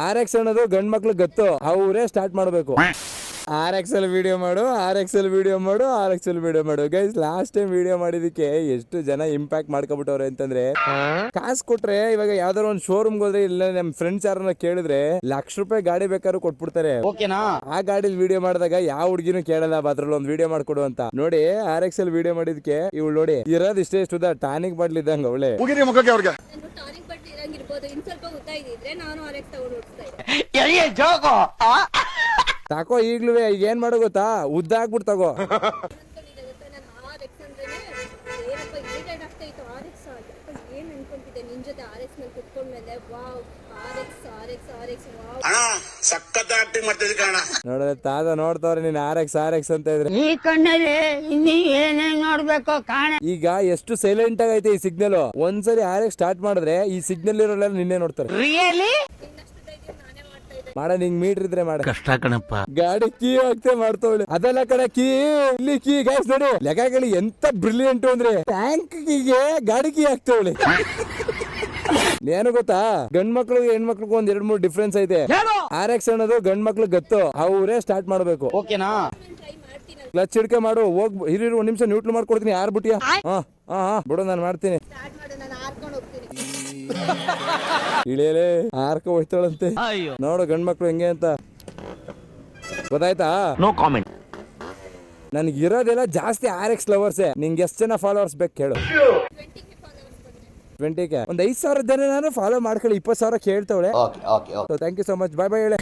RX ಅನ್ನೋದು ಗಂಡ್ ಮಕ್ಳು ಗತ್ತು, ಅವರೇ ಸ್ಟಾರ್ಟ್ ಮಾಡ್ಬೇಕು. RX ಅಲ್ಲಿ ವಿಡಿಯೋ ಮಾಡು, RX ಅಲ್ಲಿ ವಿಡಿಯೋ ಮಾಡು, RX ಅಲ್ಲಿ ವಿಡಿಯೋ ಮಾಡು. ಗೈಸ್ ಲಾಸ್ಟ್ ಟೈಮ್ ವಿಡಿಯೋ ಮಾಡಿದಕ್ಕೆ ಎಷ್ಟು ಜನ ಇಂಪ್ಯಾಕ್ಟ್ ಮಾಡ್ಕೊಬಿಟ್ಟವ್ರೆ ಅಂತಂದ್ರೆ, ಕಾಸು ಕೊಟ್ರೆ ಇವಾಗ ಯಾವ್ದಾರು ಒಂದು ಶೋರೂಮ್ ಹೋದ್ರೆ ಇಲ್ಲ ನಮ್ ಫ್ರೆಂಡ್ಸ್ ಯಾರನ್ನ ಕೇಳಿದ್ರೆ ₹1,00,000 ಗಾಡಿ ಬೇಕಾದ್ರೂ ಕೊಟ್ಬಿಡ್ತಾರೆ. ಆ ಗಾಡಿಲಿ ವಿಡಿಯೋ ಮಾಡಿದಾಗ ಯಾವ ಹುಡುಗಿನೂ ಕೇಳಲ್ಲ ಅದ್ರಲ್ಲಿ ಒಂದು ವಿಡಿಯೋ ಮಾಡ್ಕೊಡು ಅಂತ. ನೋಡಿ RX ಅಲ್ಲಿ ವಿಡಿಯೋ ಮಾಡಿದಕ್ಕೆ ಇವಳು ನೋಡಿ ಇರೋದು ಇಷ್ಟೇ ಇಷ್ಟುದ ಟಾನಿಕ್ ಬಾಟ್ಲ್ ಇದ್ದಂಗ ಅವಳೆ. ತಾಕೋ ಈಗ್ಲೂ ಈಗ ಏನ್ ಮಾಡೋ ಗೊತ್ತಾ, ಉದ್ದ ಹಾಕ್ಬಿಟ್ಟು ತಗೋ. ನೋಡಿದ್ರೆ ತಾತ ನೋಡ್ತವ್ರೆ ನೀನ್ RX ಅಂತ ಇದ್ರೆ ಈ ಕಣ್ಣಲ್ಲಿ ಇನ್ನೀ ಏನೇನ್ ನೋಡ್ಬೇಕು ಕಾಣ. ಈಗ ಎಷ್ಟು ಸೈಲೆಂಟ್ ಆಗೈತೆ ಈ ಸಿಗ್ನಲ್. ಒಂದ್ಸರಿ RX ಸ್ಟಾರ್ಟ್ ಮಾಡಿದ್ರೆ ಈ ಸಿಗ್ನಲ್ ಇರೋಲ್ಲ ನಿನ್ನೆ ನೋಡ್ತಾರೆ. ಮಾಡ ನಿಂಗ್ ಮೀಟರ್ ಇದ್ರೆ ಮಾಡ. ಕಷ್ಟ ಕಣಪ್ಪ. ಗಾಡಿ ಕೀ ಹಾಕ್ತೆ ಮಾಡ್ತವಳೆ. ಅದೆಲ್ಲ ಕಡೆ ಕೀ ಇಲ್ಲಿ ಕೀ ಗಾಯ್ಸ್ ನೋಡಿ ಲೆಕ್ಕಗಳು ಎಂತ ಬ್ರಿಲಿಯಂಟ್ ಅಂದ್ರೆ ಟ್ಯಾಂಕ್ ಕೀಗೆ ಗಾಡಿ ಕೀ ಹಾಕ್ತವಳೆ. ಏನು ಗೊತ್ತಾ, ಗಂಡ್ ಮಕ್ಳಿಗೆ ಹೆಣ್ಮಕ್ಳಿಗೆ ಒಂದ್ 2-3 ಡಿಫ್ರೆನ್ಸ್ ಐತೆ. RX ಅನ್ನೋದು ಗಂಡ್ ಮಕ್ಳು ಗತ್ತು, ಅವರೇ ಸ್ಟಾರ್ಟ್ ಮಾಡ್ಬೇಕು. ಕ್ಲಚ್ ಹಿಡ್ಕೆ ಮಾಡು. ಹೋಗ್ ಹಿರಿಯರು 1 ನಿಮಿಷ ನ್ಯೂಟ್ಲ್ ಮಾಡ್ಕೊಡ್ತೀನಿ. ಯಾರು ಬಿಟ್ಟಿಯಾ? ಹಾ ಬಿಡು ನಾನು ಮಾಡ್ತೀನಿ. ಇಳಿಯಲೇ ಆರ್ಕ ಹೋಯ್ತಾಳಂತೆ. ನೋಡು ಗಂಡ್ ಮಕ್ಳು ಹೆಂಗೆ ಅಂತ ಗೊತ್ತಾಯ್ತಾ? No comment. ನನ್ಗೆ ಇರೋದೆಲ್ಲ ಜಾಸ್ತಿ RX ಲವರ್ಸೇ. ನಿಂಗೆ ಎಷ್ಟು ಜನ ಫಾಲೋವರ್ಸ್ ಬೇಕು ಕೇಳು? 20K. ಒಂದ್ 5,000 ಜನ ನಾನು ಫಾಲೋ ಮಾಡ್ಕೊಳ್ಳಿ. 20,000 ಕೇಳ್ತವಳೆ. Thank you so much. Bye bye ಹೇಳೆ.